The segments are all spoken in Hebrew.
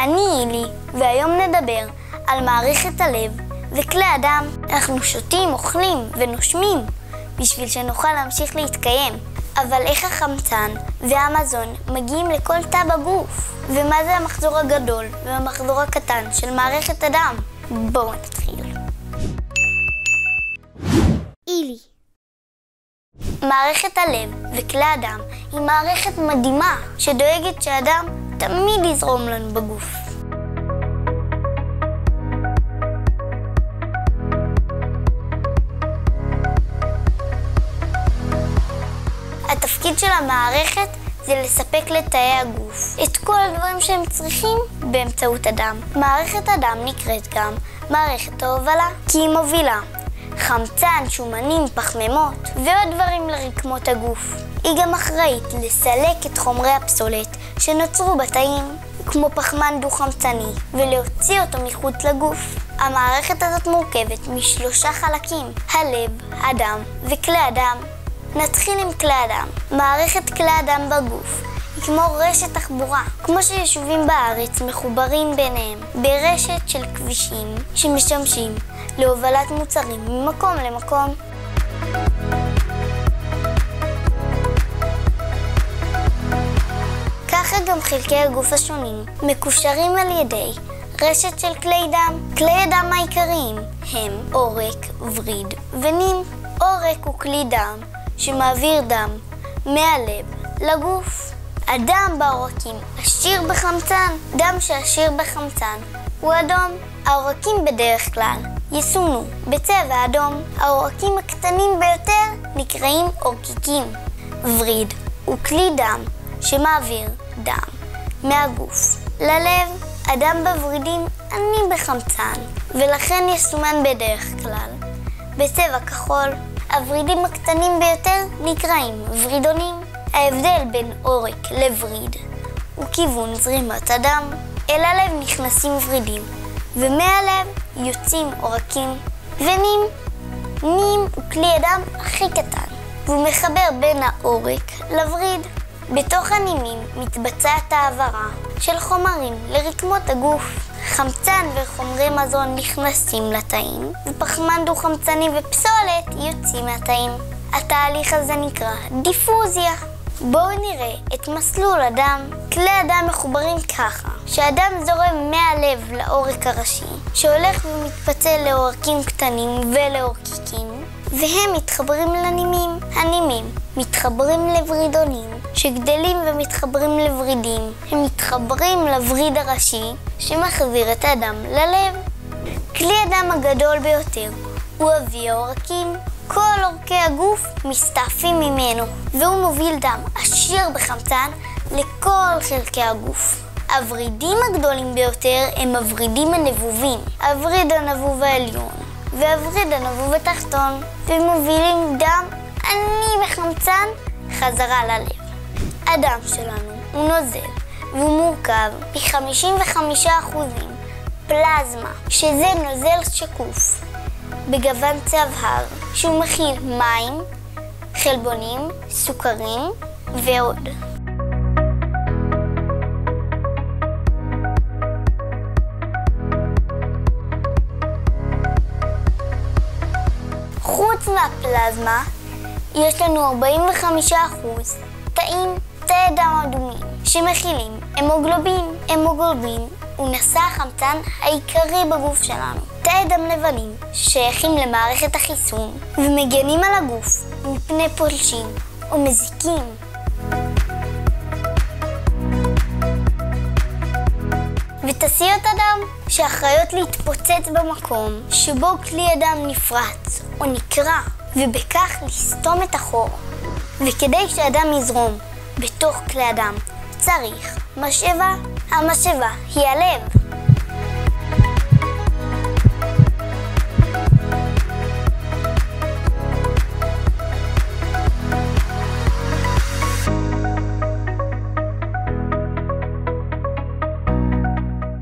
אני אילי, והיום נדבר על מערכת הלב וכלי הדם. אנחנו שותים, אוכלים ונושמים בשביל שנוכל להמשיך להתקיים. אבל איך החמצן והמזון מגיעים לכל תא בגוף? ומה זה המחזור הגדול והמחזור הקטן של מערכת הדם? בואו נתחיל. אילי. מערכת הלב וכלי הדם היא מערכת מדהימה שדואגת שהדם תמיד יזרום לנו בגוף. התפקיד של המערכת זה לספק לתאי הגוף את כל הדברים שהם צריכים באמצעות הדם. מערכת הדם נקראת גם מערכת ההובלה, כי היא מובילה חמצן, שומנים, פחמימות ועוד דברים לרקמות הגוף. היא גם אחראית לסלק את חומרי הפסולת שנוצרו בתאים, כמו פחמן דו-חמצני, ולהוציא אותו מחוץ לגוף. המערכת הזאת מורכבת משלושה חלקים: הלב, הדם וכלי הדם. נתחיל עם כלי הדם. מערכת כלי הדם בגוף היא כמו רשת תחבורה, כמו שיישובים בארץ מחוברים ביניהם ברשת של כבישים שמשמשים להובלת מוצרים ממקום למקום. ככה גם חלקי הגוף השונים מקושרים על ידי רשת של כלי דם. כלי הדם העיקריים הם עורק, וריד ונים. עורק הוא כלי דם שמעביר דם מהלב לגוף. הדם בעורקים עשיר בחמצן. דם שעשיר בחמצן הוא אדום. העורקים בדרך כלל יסומנו בצבע אדום. העורקים הקטנים ביותר נקראים עורקיקים. וריד הוא כלי דם שמעביר דם מהגוף ללב. הדם בוורידים עני בחמצן ולכן יסומן בדרך כלל בצבע כחול. הוורידים הקטנים ביותר נקראים ורידונים. ההבדל בין עורק לווריד הוא כיוון זרימת הדם. אל הלב נכנסים ורידים ומהלב יוצאים עורקים ונים. נים הוא כלי הדם הכי קטן והוא מחבר בין העורק לווריד. בתוך הנימים מתבצעת העברה של חומרים לרקמות הגוף. חמצן וחומרי מזון נכנסים לתאים, ופחמן דו-חמצני ופסולת יוצאים מהתאים. התהליך הזה נקרא דיפוזיה. בואו נראה את מסלול הדם. כלי הדם מחוברים ככה שהדם זורם מהלב לעורק הראשי, שהולך ומתפצל לעורקים קטנים ולעורקיקים, והם מתחברים לנימים. הנימים מתחברים לוורידונים שגדלים ומתחברים לוורידים. הם מתחברים לווריד הראשי שמחזיר את הדם ללב. כלי הדם הגדול ביותר הוא אבי העורקים. כל עורקי הגוף מסתעפים ממנו, והוא מוביל דם עשיר בחמצן לכל חלקי הגוף. הוורידים הגדולים ביותר הם הוורידים הנבובים, הווריד הנבוב העליון והווריד הנבוב התחתון, ומובילים דם עני בחמצן חזרה ללב. הדם שלנו הוא נוזל והוא מורכב מ-55% פלזמה, שזה נוזל שקוף בגוון צבהר שהוא מכיל מים, חלבונים, סוכרים ועוד. חוץ מהפלזמה יש לנו 45% תאים, תאי דם אדומים, שמכילים המוגלובין. המוגלובין הוא נשא החמצן העיקרי בגוף שלנו. תאי דם לבנים שייכים למערכת החיסון ומגנים על הגוף מפני פולשים או מזיקים. ותסיות הדם שאחראיות להתפוצץ במקום שבו כלי הדם נפרץ או נקרע, ובכך לסתום את החור. וכדי שהדם יזרום בתוך כלי הדם צריך משאבה. המשאבה היא הלב.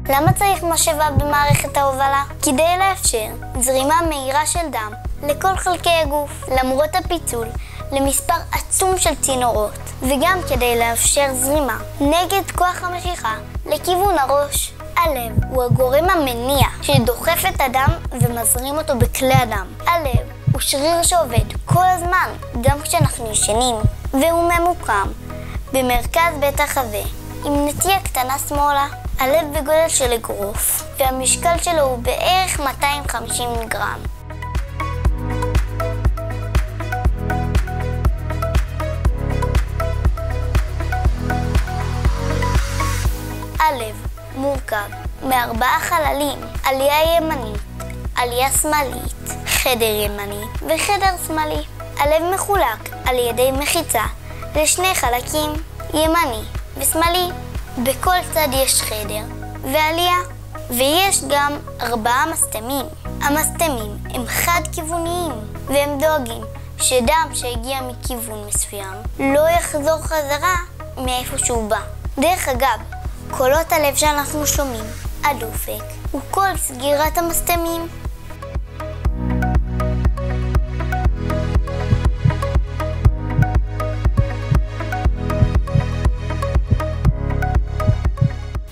למה צריך משאבה במערכת ההובלה? כדי לאפשר זרימה מהירה של דם לכל חלקי הגוף, למרות הפיצול למספר עצום של צינורות, וגם כדי לאפשר זרימה נגד כוח המשיכה לכיוון הראש. הלב הוא הגורם המניע שדוחף את הדם ומזרים אותו בכלי הדם. הלב הוא שריר שעובד כל הזמן, גם כשאנחנו ישנים, והוא ממוקם במרכז בית החזה, עם נטייה קטנה שמאלה. הלב בגודל של אגרוף, והמשקל שלו הוא בערך 250 גרם. הלב מורכב מ4 חללים: עלייה ימנית, עלייה שמאלית, חדר ימני וחדר שמאלי. הלב מחולק על ידי מחיצה לשני חלקים, ימני ושמאלי. בכל צד יש חדר ועלייה, ויש גם 4 מסתמים. המסתמים הם חד-כיווניים, והם דואגים שדם שהגיע מכיוון מסוים לא יחזור חזרה מאיפה שהוא בא. דרך אגב, קולות הלב שאנחנו שומעים, הדופק, הוא כל סגירת המסתמים.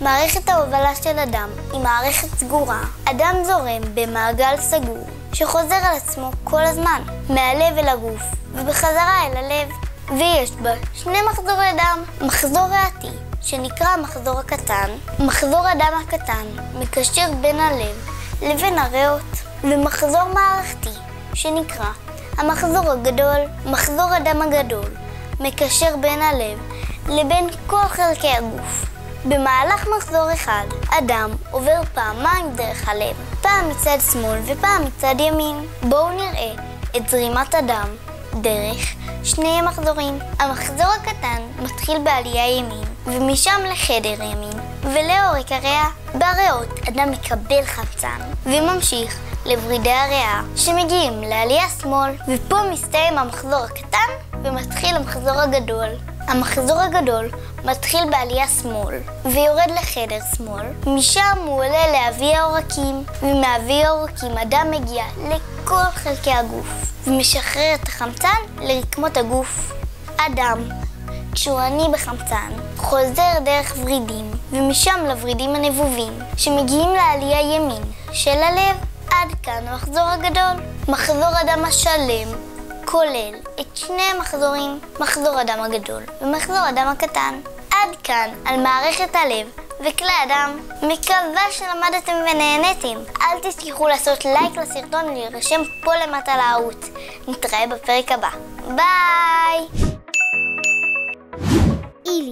מערכת ההובלה של הדם היא מערכת סגורה. הדם זורם במעגל סגור שחוזר על עצמו כל הזמן, מהלב אל הגוף ובחזרה אל הלב, ויש בה 2 מחזורי דם. מחזור ריאתי שנקרא המחזור הקטן. מחזור הדם הקטן מקשר בין הלב לבין הריאות, ומחזור מערכתי שנקרא המחזור הגדול. מחזור הדם הגדול מקשר בין הלב לבין כל חלקי הגוף. במהלך מחזור אחד, הדם עובר פעמיים דרך הלב, פעם מצד שמאל ופעם מצד ימין. בואו נראה את זרימת הדם דרך 2 מחזורים. המחזור הקטן מתחיל בעלייה ימין, ומשם לחדר ימין ולעורק הריאה. בריאות אדם מקבל חמצן וממשיך לברידי הריאה שמגיעים לעלייה שמאל, ופה מסתיים המחזור הקטן ומתחיל המחזור הגדול. המחזור הגדול מתחיל בעלייה שמאל ויורד לחדר שמאל, משם הוא עולה לאבי העורקים, ומאבי העורקים הדם מגיע לכל חלקי הגוף ומשחרר את החמצן לרקמות הגוף. הדם, כשהוא עני בחמצן, חוזר דרך ורידים, ומשם לורידים הנבובים שמגיעים לעלייה ימין של הלב. עד כאן המחזור הגדול. מחזור הדם השלם כולל את 2 מחזורים, מחזור הדם הגדול ומחזור הדם הקטן. עד כאן על מערכת הלב וכלי הדם. מקווה שלמדתם ונהנתם. אל תשכחו לעשות לייק לסרטון ולהירשם פה למטה לערוץ. נתראה בפרק הבא. ביי! אילי